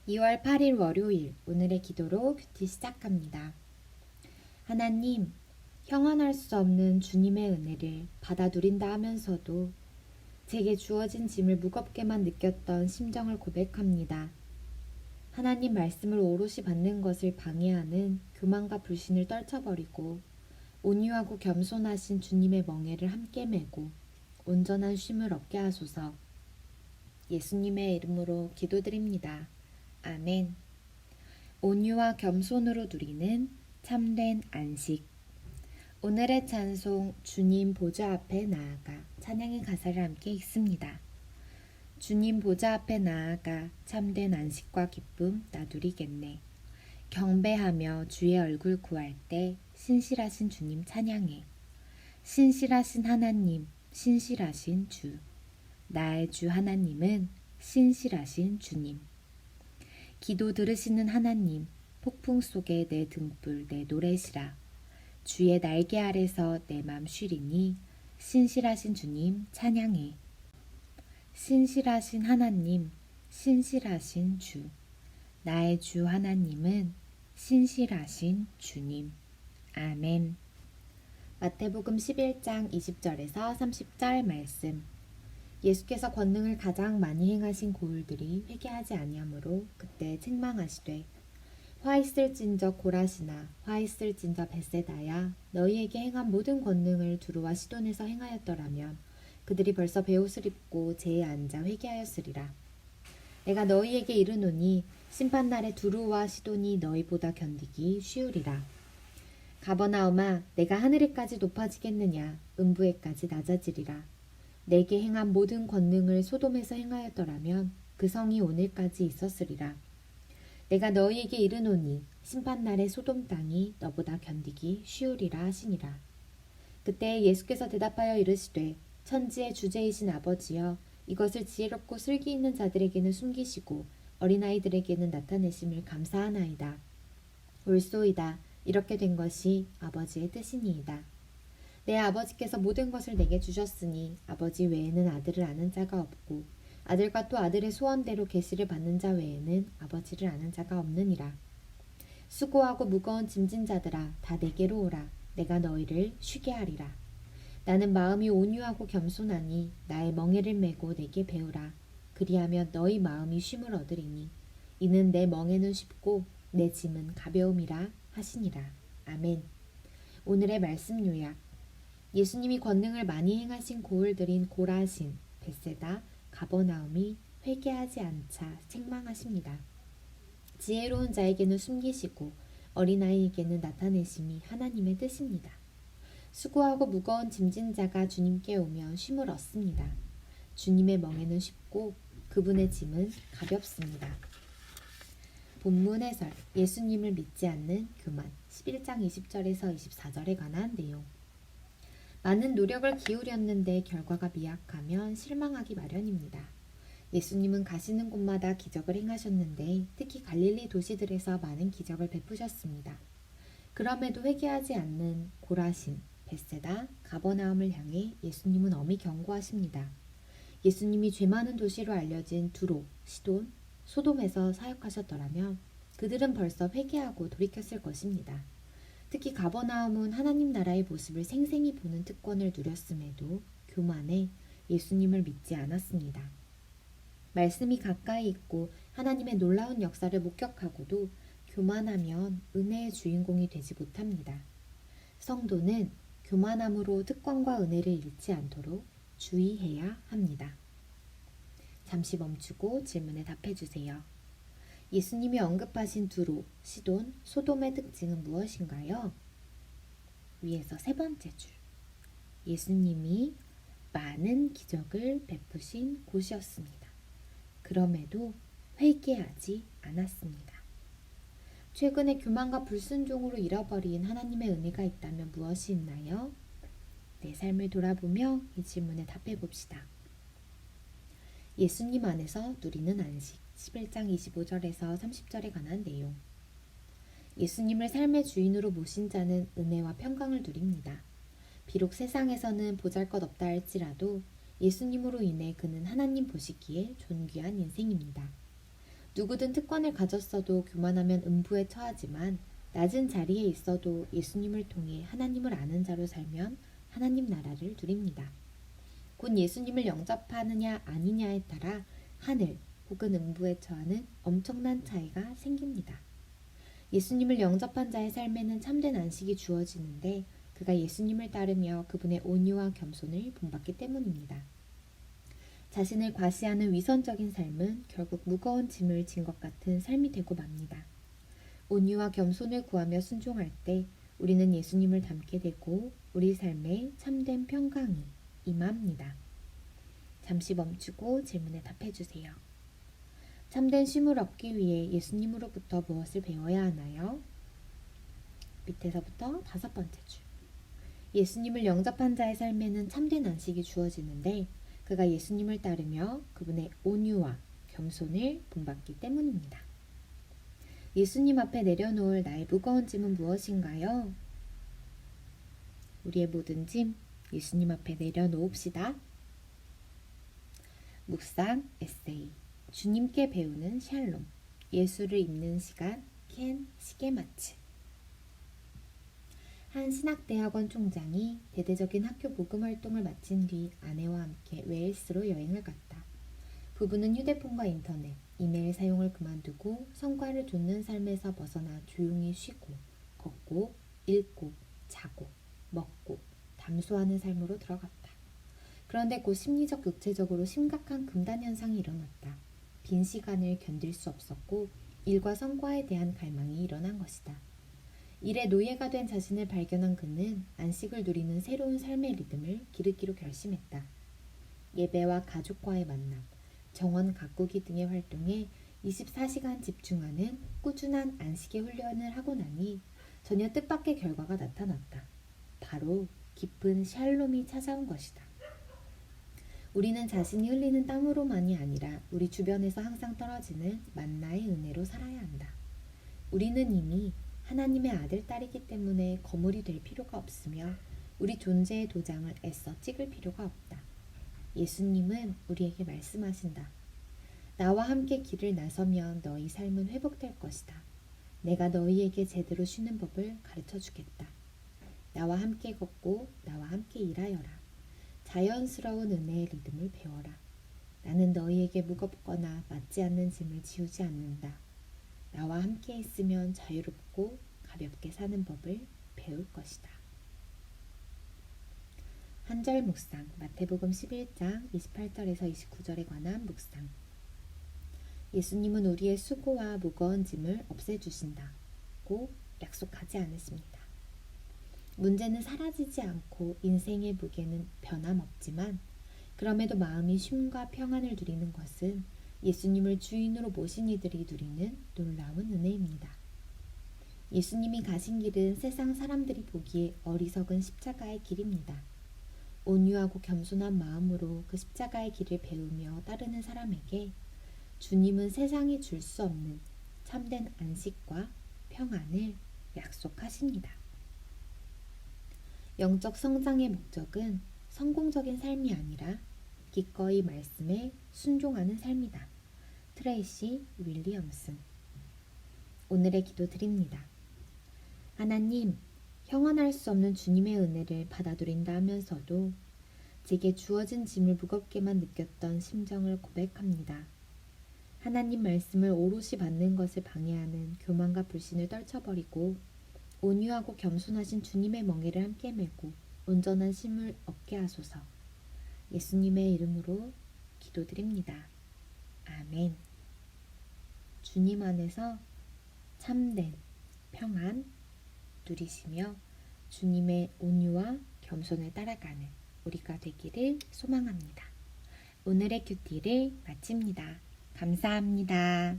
2월 8일 월요일 오늘의 기도로 큐티 시작합니다. 하나님, 형언할 수 없는 주님의 은혜를 받아 누린다 하면서도 제게 주어진 짐을 무겁게만 느꼈던 심정을 고백합니다. 하나님 말씀을 오롯이 받는 것을 방해하는 교만과 불신을 떨쳐버리고 온유하고 겸손하신 주님의 멍에를 함께 메고 온전한 쉼을 얻게 하소서. 예수님의 이름으로 기도드립니다. 아멘. 온유와 겸손으로 누리는 참된 안식. 오늘의 찬송 주님 보좌 앞에 나아가 찬양의 가사를 함께 읽습니다. 주님 보좌 앞에 나아가 참된 안식과 기쁨 나누리겠네. 경배하며 주의 얼굴 구할 때 신실하신 주님 찬양해. 신실하신 하나님, 신실하신 주. 나의 주 하나님은 신실하신 주님. 기도 들으시는 하나님, 폭풍 속에 내 등불 내 노래시라. 주의 날개 아래서 내 맘 쉬리니 신실하신 주님 찬양해. 신실하신 하나님, 신실하신 주. 나의 주 하나님은 신실하신 주님. 아멘. 마태복음 11장 20절에서 30절 말씀. 예수께서 권능을 가장 많이 행하신 고울들이 회개하지 아니하므로 그때 책망하시되 화 있을진저 고라시나 화 있을진저 벳세다야 너희에게 행한 모든 권능을 두루와 시돈에서 행하였더라면 그들이 벌써 베옷을 입고 제에 앉아 회개하였으리라. 내가 너희에게 이르노니 심판날에 두루와 시돈이 너희보다 견디기 쉬우리라. 가버나움아 내가 하늘에까지 높아지겠느냐 음부에까지 낮아지리라. 내게 행한 모든 권능을 소돔에서 행하였더라면 그 성이 오늘까지 있었으리라. 내가 너희에게 이르노니 심판날에 소돔 땅이 너보다 견디기 쉬우리라 하시니라. 그때 예수께서 대답하여 이르시되 천지의 주제이신 아버지여 이것을 지혜롭고 슬기 있는 자들에게는 숨기시고 어린아이들에게는 나타내심을 감사하나이다. 옳소이다. 이렇게 된 것이 아버지의 뜻이니이다. 내 아버지께서 모든 것을 내게 주셨으니 아버지 외에는 아들을 아는 자가 없고 아들과 또 아들의 소원대로 계시를 받는 자 외에는 아버지를 아는 자가 없느니라. 수고하고 무거운 짐진 자들아 다 내게로 오라. 내가 너희를 쉬게 하리라. 나는 마음이 온유하고 겸손하니 나의 멍에를 메고 내게 배우라. 그리하면 너희 마음이 쉼을 얻으리니 이는 내 멍에는 쉽고 내 짐은 가벼움이라 하시니라. 아멘. 오늘의 말씀 요약. 예수님이 권능을 많이 행하신 고울들인 고라신, 벳세다, 가버나움이 회개하지 않자 책망하십니다. 지혜로운 자에게는 숨기시고 어린아이에게는 나타내심이 하나님의 뜻입니다. 수고하고 무거운 짐진 자가 주님께 오면 쉼을 얻습니다. 주님의 멍에는 쉽고 그분의 짐은 가볍습니다. 본문 해설, 예수님을 믿지 않는 교만, 11장 20절에서 24절에 관한 내용. 많은 노력을 기울였는데 결과가 미약하면 실망하기 마련입니다. 예수님은 가시는 곳마다 기적을 행하셨는데 특히 갈릴리 도시들에서 많은 기적을 베푸셨습니다. 그럼에도 회개하지 않는 고라신, 벳세다, 가버나움을 향해 예수님은 엄히 경고하십니다. 예수님이 죄 많은 도시로 알려진 두로, 시돈, 소돔에서 사역하셨더라면 그들은 벌써 회개하고 돌이켰을 것입니다. 특히 가버나움은 하나님 나라의 모습을 생생히 보는 특권을 누렸음에도 교만해 예수님을 믿지 않았습니다. 말씀이 가까이 있고 하나님의 놀라운 역사를 목격하고도 교만하면 은혜의 주인공이 되지 못합니다. 성도는 교만함으로 특권과 은혜를 잃지 않도록 주의해야 합니다. 잠시 멈추고 질문에 답해주세요. 예수님이 언급하신 두로, 시돈, 소돔의 특징은 무엇인가요? 위에서 세 번째 줄. 예수님이 많은 기적을 베푸신 곳이었습니다. 그럼에도 회개하지 않았습니다. 최근에 교만과 불순종으로 잃어버린 하나님의 은혜가 있다면 무엇이 있나요? 내 삶을 돌아보며 이 질문에 답해 봅시다. 예수님 안에서 누리는 안식, 11장 25절에서 30절에 관한 내용. 예수님을 삶의 주인으로 모신 자는 은혜와 평강을 누립니다. 비록 세상에서는 보잘것없다 할지라도 예수님으로 인해 그는 하나님 보시기에 존귀한 인생입니다. 누구든 특권을 가졌어도 교만하면 음부에 처하지만 낮은 자리에 있어도 예수님을 통해 하나님을 아는 자로 살면 하나님 나라를 누립니다. 곧 예수님을 영접하느냐 아니냐에 따라 하늘 혹은 음부에 처하는 엄청난 차이가 생깁니다. 예수님을 영접한 자의 삶에는 참된 안식이 주어지는데 그가 예수님을 따르며 그분의 온유와 겸손을 본받기 때문입니다. 자신을 과시하는 위선적인 삶은 결국 무거운 짐을 진 것 같은 삶이 되고 맙니다. 온유와 겸손을 구하며 순종할 때 우리는 예수님을 닮게 되고 우리 삶에 참된 평강이 임합니다. 잠시 멈추고 질문에 답해 주세요. 참된 쉼을 얻기 위해 예수님으로부터 무엇을 배워야 하나요? 밑에서부터 5번째 줄. 예수님을 영접한 자의 삶에는 참된 안식이 주어지는데 그가 예수님을 따르며 그분의 온유와 겸손을 본받기 때문입니다. 예수님 앞에 내려놓을 나의 무거운 짐은 무엇인가요? 우리의 모든 짐 예수님 앞에 내려놓읍시다. 묵상 에세이 주님께 배우는 샬롬 예수를 입는 시간 켄 시게마츠 한 신학대학원 총장이 대대적인 학교 복음 활동을 마친 뒤 아내와 함께 웨일스로 여행을 갔다. 부부는 휴대폰과 인터넷, 이메일 사용을 그만두고 성과를 좇는 삶에서 벗어나 조용히 쉬고, 걷고, 읽고, 자고, 먹고, 담소하는 삶으로 들어갔다. 그런데 곧 심리적, 육체적으로 심각한 금단 현상이 일어났다. 빈 시간을 견딜 수 없었고 일과 성과에 대한 갈망이 일어난 것이다. 일에 노예가 된 자신을 발견한 그는 안식을 누리는 새로운 삶의 리듬을 기르기로 결심했다. 예배와 가족과의 만남, 정원 가꾸기 등의 활동에 24시간 집중하는 꾸준한 안식의 훈련을 하고 나니 전혀 뜻밖의 결과가 나타났다. 바로 깊은 샬롬이 찾아온 것이다. 우리는 자신이 흘리는 땀으로만이 아니라 우리 주변에서 항상 떨어지는 만나의 은혜로 살아야 한다. 우리는 이미 하나님의 아들, 딸이기 때문에 거물이 될 필요가 없으며 우리 존재의 도장을 애써 찍을 필요가 없다. 예수님은 우리에게 말씀하신다. 나와 함께 길을 나서면 너희 삶은 회복될 것이다. 내가 너희에게 제대로 쉬는 법을 가르쳐 주겠다. 나와 함께 걷고 나와 함께 일하여라. 자연스러운 은혜의 리듬을 배워라. 나는 너희에게 무겁거나 맞지 않는 짐을 지우지 않는다. 나와 함께 있으면 자유롭고 가볍게 사는 법을 배울 것이다. 한절 묵상 마태복음 11장 28절에서 29절에 관한 묵상. 예수님은 우리의 수고와 무거운 짐을 없애주신다고 약속하지 않으십니다. 문제는 사라지지 않고 인생의 무게는 변함없지만 그럼에도 마음이 쉼과 평안을 누리는 것은 예수님을 주인으로 모신 이들이 누리는 놀라운 은혜입니다. 예수님이 가신 길은 세상 사람들이 보기에 어리석은 십자가의 길입니다. 온유하고 겸손한 마음으로 그 십자가의 길을 배우며 따르는 사람에게 주님은 세상이 줄 수 없는 참된 안식과 평안을 약속하십니다. 영적 성장의 목적은 성공적인 삶이 아니라 기꺼이 말씀에 순종하는 삶이다. 트레이시 윌리엄슨. 오늘의 기도 드립니다. 하나님, 형언할 수 없는 주님의 은혜를 받아들인다 하면서도 제게 주어진 짐을 무겁게만 느꼈던 심정을 고백합니다. 하나님 말씀을 오롯이 받는 것을 방해하는 교만과 불신을 떨쳐버리고 온유하고 겸손하신 주님의 멍에를 함께 메고 온전한 쉼을 얻게 하소서. 예수님의 이름으로 기도드립니다. 아멘. 주님 안에서 참된 평안 누리시며 주님의 온유와 겸손을 따라가는 우리가 되기를 소망합니다. 오늘의 큐티를 마칩니다. 감사합니다.